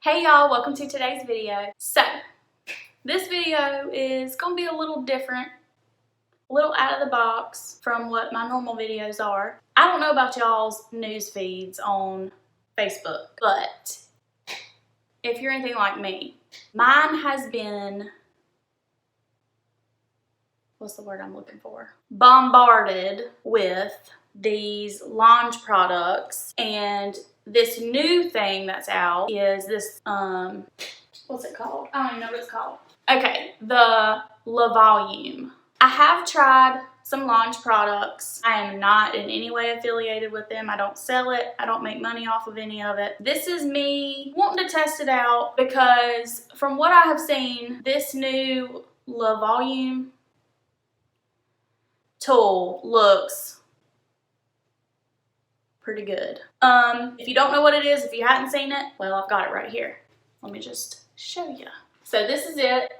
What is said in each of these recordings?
Hey y'all, welcome to today's video. So, this video is going to be a little different, a little out of the box from what my normal videos are. I don't know about y'all's news feeds on Facebook, but if you're anything like me, mine has been, what's the word I'm looking for? Bombarded with these launch products, and this new thing that's out is this, what's it called? I don't even know what it's called. Okay, the Volume. I have tried some launch products. I am not in any way affiliated with them. I don't sell it. I don't make money off of any of it. This is me wanting to test it out because from what I have seen, this new Volume tool looks pretty good. If you don't know what it is, if you hadn't seen it, well, I've got it right here. Let me just show you. So this is it.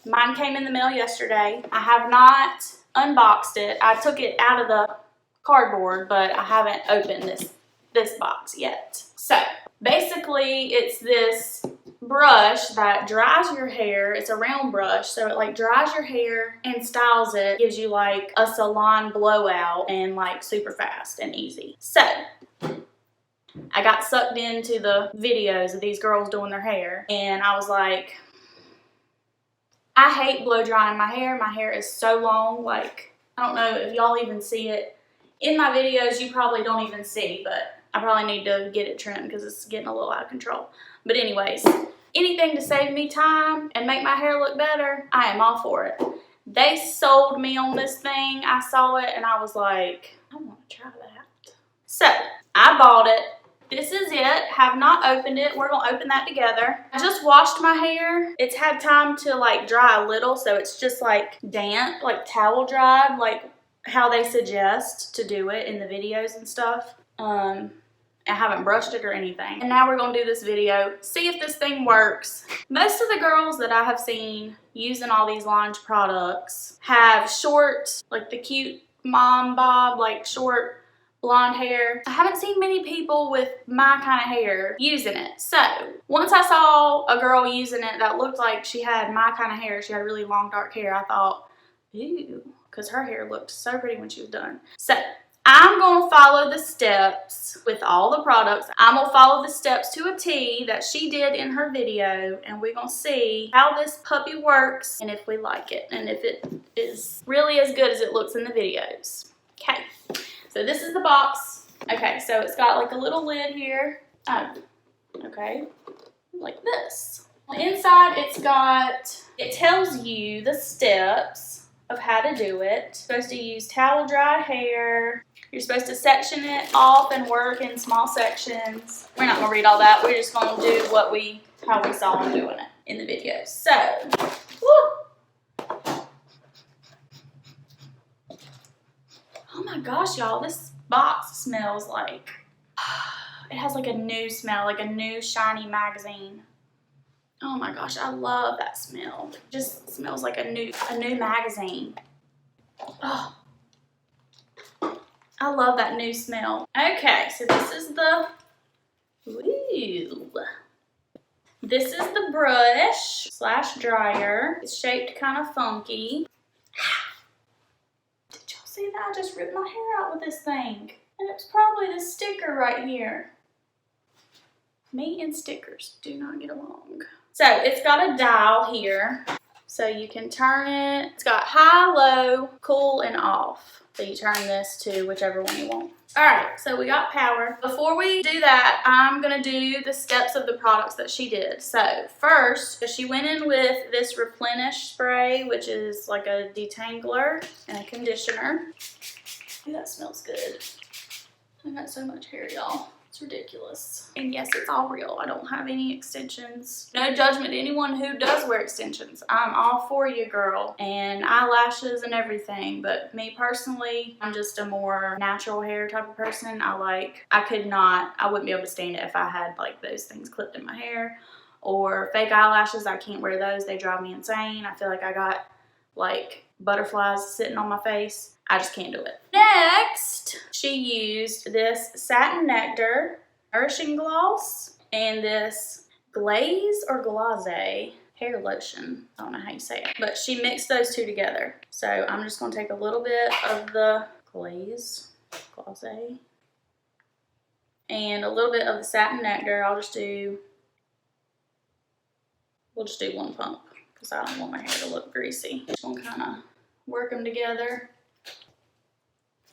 Mine came in the mail yesterday. I have not unboxed it. I took it out of the cardboard, but I haven't opened this box yet. So basically it's this brush that dries your hair. It's a round brush, so it like dries your hair and styles it, gives you like a salon blowout and like super fast and easy. So I got sucked into the videos of these girls doing their hair, and I was like, I hate blow drying my hair. My hair is so long, like, I don't know if y'all even see it. In my videos, you probably don't even see, but I probably need to get it trimmed because it's getting a little out of control. But anyways, anything to save me time and make my hair look better, I am all for it. They sold me on this thing. I saw it and I was like, I want to try that. So I bought it. This is it. Have not opened it. We're going to open that together. I just washed my hair. It's had time to like dry a little, so it's just like damp, like towel dried, like how they suggest to do it in the videos and stuff. I haven't brushed it or anything. And now we're going to do this video, see if this thing works. Most of the girls that I have seen using all these launch products have short, like the cute mom bob, like short blonde hair. I haven't seen many people with my kind of hair using it. So once I saw a girl using it that looked like she had my kind of hair, she had really long dark hair, I thought, ooh, because her hair looked so pretty when she was done. So I'm going to follow the steps with all the products. I'm going to follow the steps to a T that she did in her video, and we're going to see how this puppy works and if we like it and if it is really as good as it looks in the videos. Okay. So this is the box. Okay, so it's got like a little lid here. Oh, okay, like this. Inside it tells you the steps of how to do it. You're supposed to use towel dried hair. You're supposed to section it off and work in small sections. We're not gonna read all that. We're just gonna do how we saw them doing it in the video. So, woo. Oh my gosh, y'all, this box smells like, it has like a new smell, like a new shiny magazine. Oh my gosh, I love that smell. It just smells like a new magazine. Oh, I love that new smell. Okay, so this is the, ooh. This is the brush / dryer. It's shaped kind of funky. See that? I just ripped my hair out with this thing. And it's probably the sticker right here. Me and stickers do not get along. So it's got a dial here. So you can turn it. It's got high, low, cool, and off. So you turn this to whichever one you want. Alright, so we got power. Before we do that, I'm going to do the steps of the products that she did. So first, she went in with this Réplenish spray, which is like a detangler and a conditioner. Ooh, that smells good. I got so much hair, y'all. It's ridiculous. And yes, it's all real. I don't have any extensions. No judgment to anyone who does wear extensions. I'm all for you, girl. And eyelashes and everything. But me personally, I'm just a more natural hair type of person. I wouldn't be able to stand it if I had like those things clipped in my hair. Or fake eyelashes, I can't wear those. They drive me insane. I feel like I got like butterflies sitting on my face. I just can't do it. Next, she used this Satin Nectar Nourishing Gloss and this Glaze or Glazé hair lotion. I don't know how you say it, but she mixed those two together. So I'm just gonna take a little bit of the Glazé, and a little bit of the Satin Nectar. We'll just do one pump because I don't want my hair to look greasy. Just gonna kind of work them together.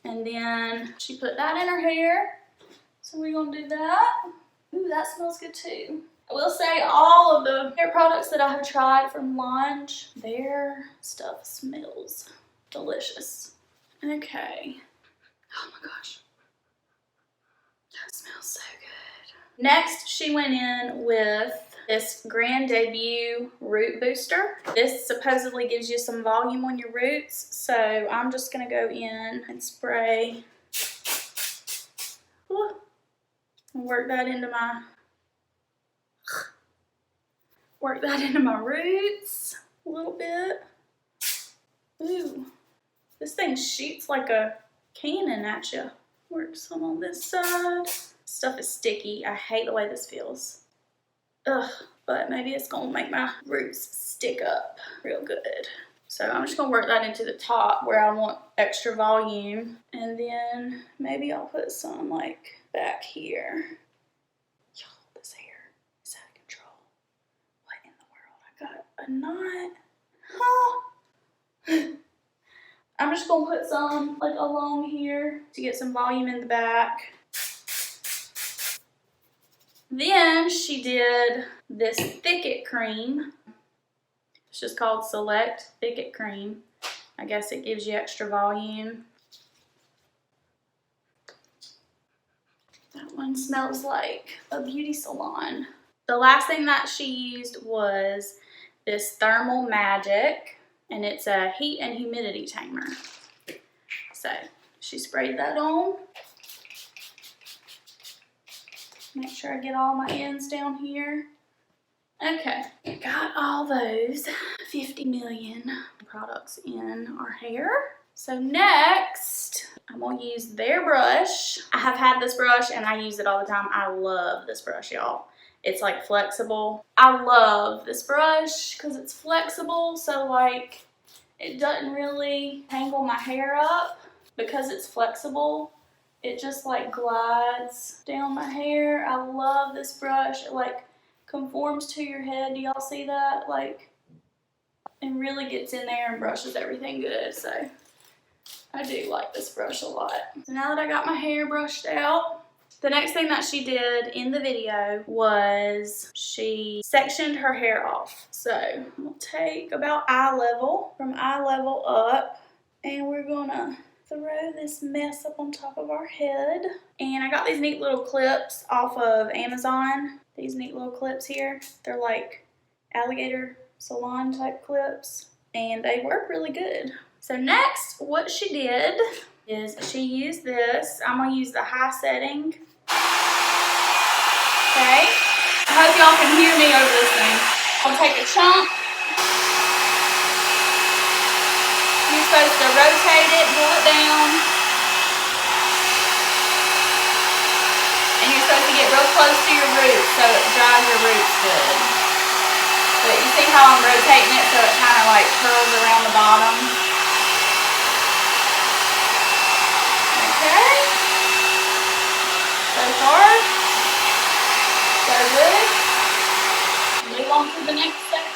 And then she put that in her hair. So we're gonna do that. Ooh, that smells good too. I will say all of the hair products that I have tried from Launch, their stuff smells delicious. Okay. Oh my gosh. That smells so good. Next, she went in with this Grand Debut Root Booster. This supposedly gives you some volume on your roots. So I'm just gonna go in and spray. Ooh. And work that into my roots a little bit. Ooh, this thing shoots like a cannon at you. Work some on this side. Stuff is sticky. I hate the way this feels. Ugh, but maybe it's gonna make my roots stick up real good. So I'm just gonna work that into the top where I want extra volume. And then maybe I'll put some like back here. Y'all, this hair is out of control. What in the world? I got a knot. Huh? I'm just gonna put some like along here to get some volume in the back. Then she did this Thicket Cream. It's just called Select Thicket Cream. I guess it gives you extra volume. That one smells like a beauty salon. The last thing that she used was this Thermal Magic, and it's a heat and humidity tamer. So she sprayed that on. Make sure I get all my ends down here. Okay, got all those 50 million products in our hair. So next, I'm gonna use their brush. I have had this brush and I use it all the time. I love this brush, y'all. It's like flexible. I love this brush because it's flexible, so like it doesn't really tangle my hair up because it's flexible. It just like glides down my hair. I love this brush. It like conforms to your head. Do y'all see that? Like, it really gets in there and brushes everything good. So I do like this brush a lot. So now that I got my hair brushed out, the next thing that she did in the video was she sectioned her hair off. So I'm gonna take about eye level, from eye level up, and we're gonna throw this mess up on top of our head. And I got these neat little clips off of Amazon. These neat little clips here. They're like Alligator Salon type clips, and they work really good. So next, what she did is she used this. I'm gonna use the high setting. Okay. I hope y'all can hear me over this thing. I'll take a chunk. You're supposed to rotate it, pull it down. And you're supposed to get real close to your roots so it dries your roots good. But you see how I'm rotating it so it kind of like curls around the bottom? Okay. So far, so good. Move on to the next section.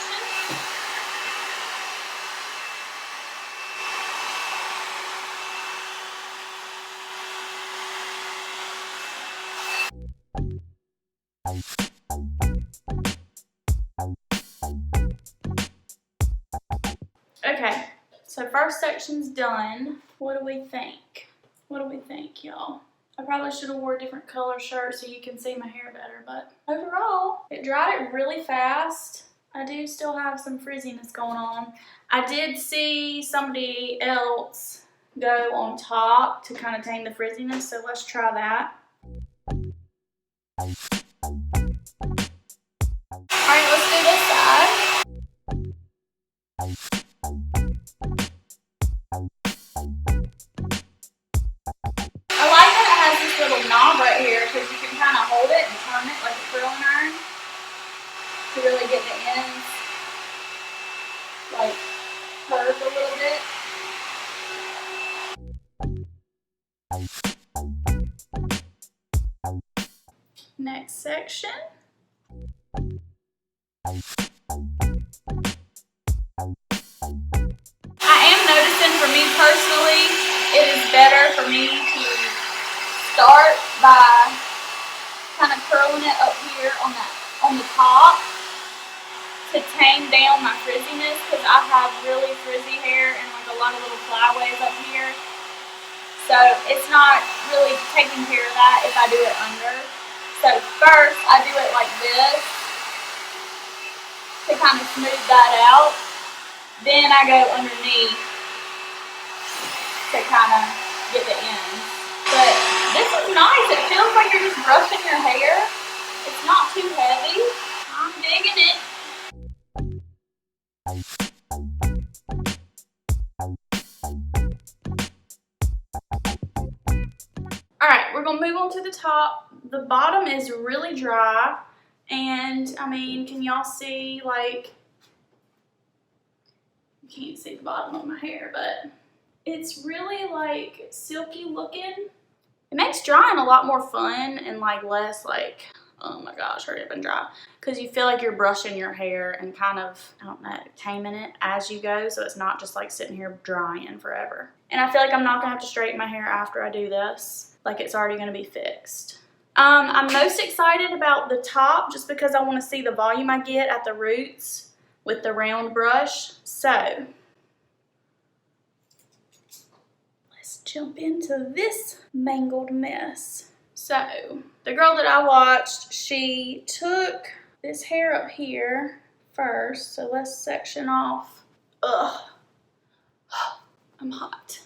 Okay, so first section's done. What do we think? What do we think, y'all? I probably should have wore a different color shirt so you can see my hair better, but overall, it dried it really fast. I do still have some frizziness going on. I did see somebody else go on top to kind of tame the frizziness, so let's try that. Alright, let's do this side. I like that it has this little knob right here because you can kind of hold it and turn it like a curling iron. next section. I am noticing, for me personally, it is better for me to start by kind of curling it up here on the top to tame down my frizziness, because I have really frizzy hair and like a lot of little flyaways up here. So it's not really taking care of that if I do it under. So first I do it like this to kind of smooth that out. Then I go underneath to kind of get the ends. But this is nice. It feels like you're just brushing your hair. It's not too heavy. I'm digging it. Alright, we're going to move on to the top. The bottom is really dry. And, I mean, can y'all see, like, you can't see the bottom of my hair, but it's really, like, silky looking. It makes drying a lot more fun and, like, less, like, oh my gosh, hurry up and dry. Because you feel like you're brushing your hair and kind of, I don't know, taming it as you go, so it's not just, like, sitting here drying forever. And I feel like I'm not going to have to straighten my hair after I do this. Like, it's already going to be fixed. I'm most excited about the top just because I want to see the volume I get at the roots with the round brush. So, let's jump into this mangled mess. So, the girl that I watched, she took this hair up here first. So, let's section off. Ugh. I'm hot.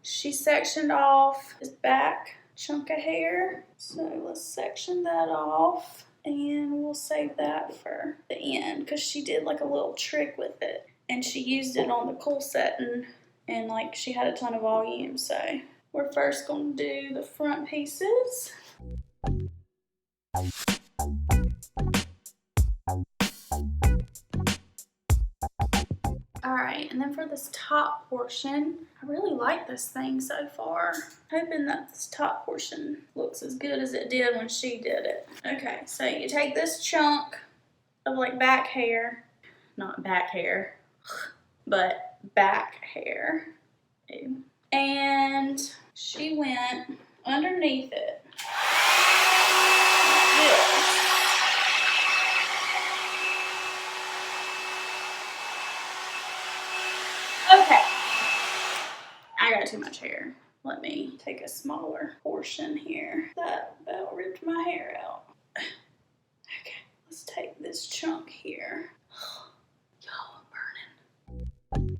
She sectioned off this back chunk of hair. So let's section that off and we'll save that for the end because she did like a little trick with it and she used it on the cool setting and like she had a ton of volume. So we're first going to do the front pieces. Alright, and then for this top portion, I really like this thing so far. Hoping that this top portion looks as good as it did when she did it. Okay, so you take this chunk of like back hair, not back hair, but back hair, and she went underneath it like this. Okay, I got too much hair. Let me take a smaller portion here. That about ripped my hair out. Okay, let's take this chunk here. Y'all, I'm burning.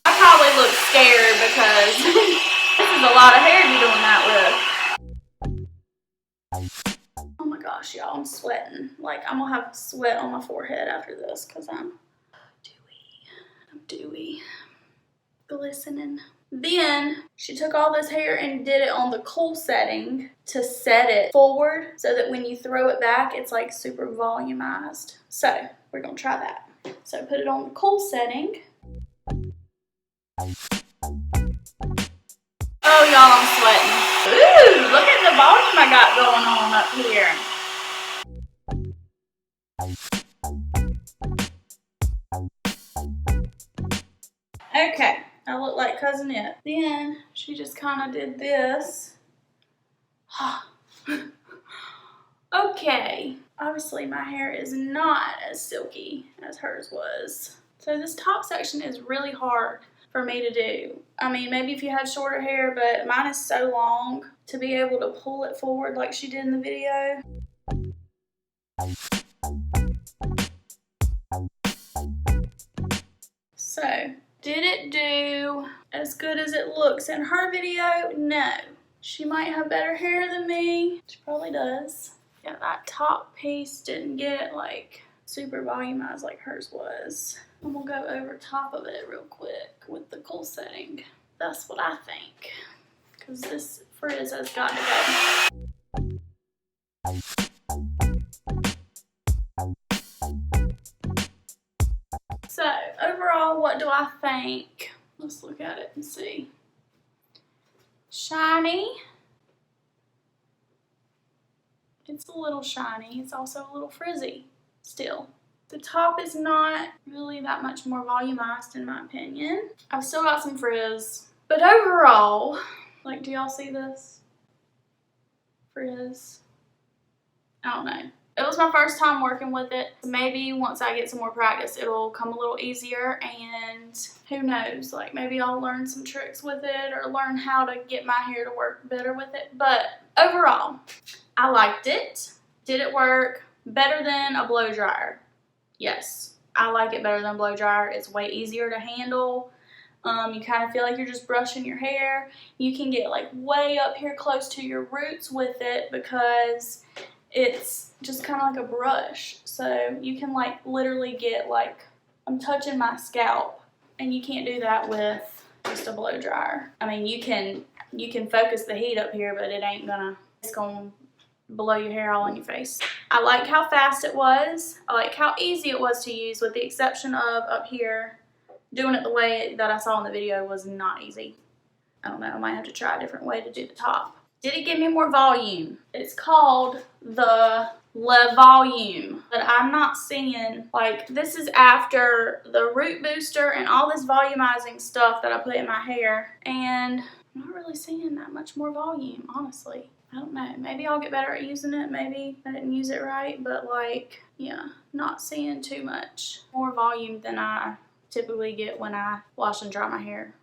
I probably look scared because this is a lot of hair to be doing that with. Oh my gosh, y'all, I'm sweating. Like, I'm gonna have sweat on my forehead after this because I'm dewy, glistening. Then she took all this hair and did it on the cool setting to set it forward so that when you throw it back, it's like super volumized. So we're gonna try that. So put it on the cool setting. Oh, y'all, I'm sweating. Ooh, look at the volume I got going on up here. Okay, I look like Cousin It. Then she just kind of did this. Okay, obviously my hair is not as silky as hers was. So this top section is really hard for me to do. I mean, maybe if you had shorter hair, but mine is so long to be able to pull it forward like she did in the video. So, did it do as good as it looks in her video? No. She might have better hair than me. She probably does. Yeah, that top piece didn't get like super volumized like hers was. I'm gonna go over top of it real quick with the cool setting. That's what I think. Because this frizz has got to go. So, overall, what do I think? Let's look at it and see. Shiny. It's a little shiny. It's also a little frizzy still. The top is not really that much more volumized in my opinion. I've still got some frizz. But overall, like, do y'all see this? Frizz. I don't know. It was my first time working with it. Maybe once I get some more practice, it'll come a little easier, and who knows, like maybe I'll learn some tricks with it or learn how to get my hair to work better with it. But overall, I liked it. Did it work better than a blow dryer? Yes, I like it better than a blow dryer. It's way easier to handle. You kind of feel like you're just brushing your hair. You can get like way up here close to your roots with it because it's just kind of like a brush. So you can like literally get like, I'm touching my scalp, and you can't do that with just a blow dryer. I mean, you can focus the heat up here, but it's gonna blow your hair all on your face. I like how fast it was. I like how easy it was to use, with the exception of up here. Doing it the way that I saw in the video was not easy. I don't know, I might have to try a different way to do the top. Did it give me more volume? It's called the Le Volume, but I'm not seeing, like, this is after the root booster and all this volumizing stuff that I put in my hair, and I'm not really seeing that much more volume, honestly. I don't know, maybe I'll get better at using it, maybe I didn't use it right, but like, yeah, not seeing too much more volume than I typically get when I wash and dry my hair.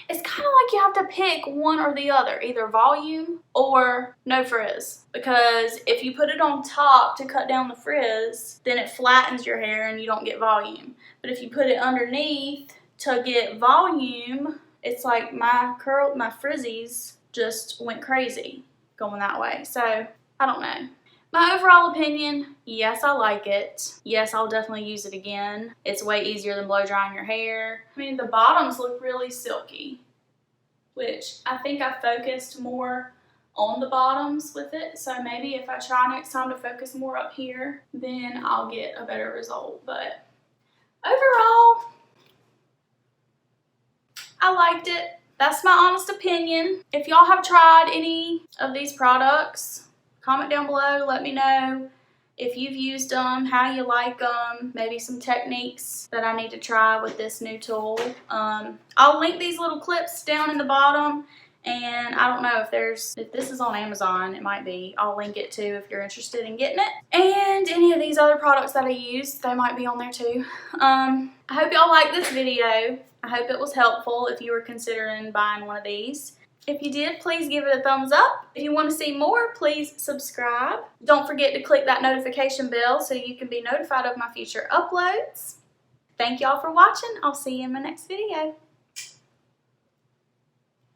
It's kind of like you have to pick one or the other, either volume or no frizz, because if you put it on top to cut down the frizz, then it flattens your hair and you don't get volume. But if you put it underneath to get volume, it's like my frizzies just went crazy going that way. So I don't know. My overall opinion, yes, I like it. Yes, I'll definitely use it again. It's way easier than blow drying your hair. I mean, the bottoms look really silky, which I think I focused more on the bottoms with it. So maybe if I try next time to focus more up here, then I'll get a better result. But overall, I liked it. That's my honest opinion. If y'all have tried any of these products, comment down below, let me know if you've used them, how you like them, maybe some techniques that I need to try with this new tool. I'll link these little clips down in the bottom, and I don't know if this is on Amazon, it might be. I'll link it too if you're interested in getting it. And any of these other products that I used, they might be on there too. I hope y'all liked this video. I hope it was helpful if you were considering buying one of these. If you did, please give it a thumbs up. If you want to see more, please subscribe. Don't forget to click that notification bell so you can be notified of my future uploads. Thank y'all for watching. I'll see you in my next video.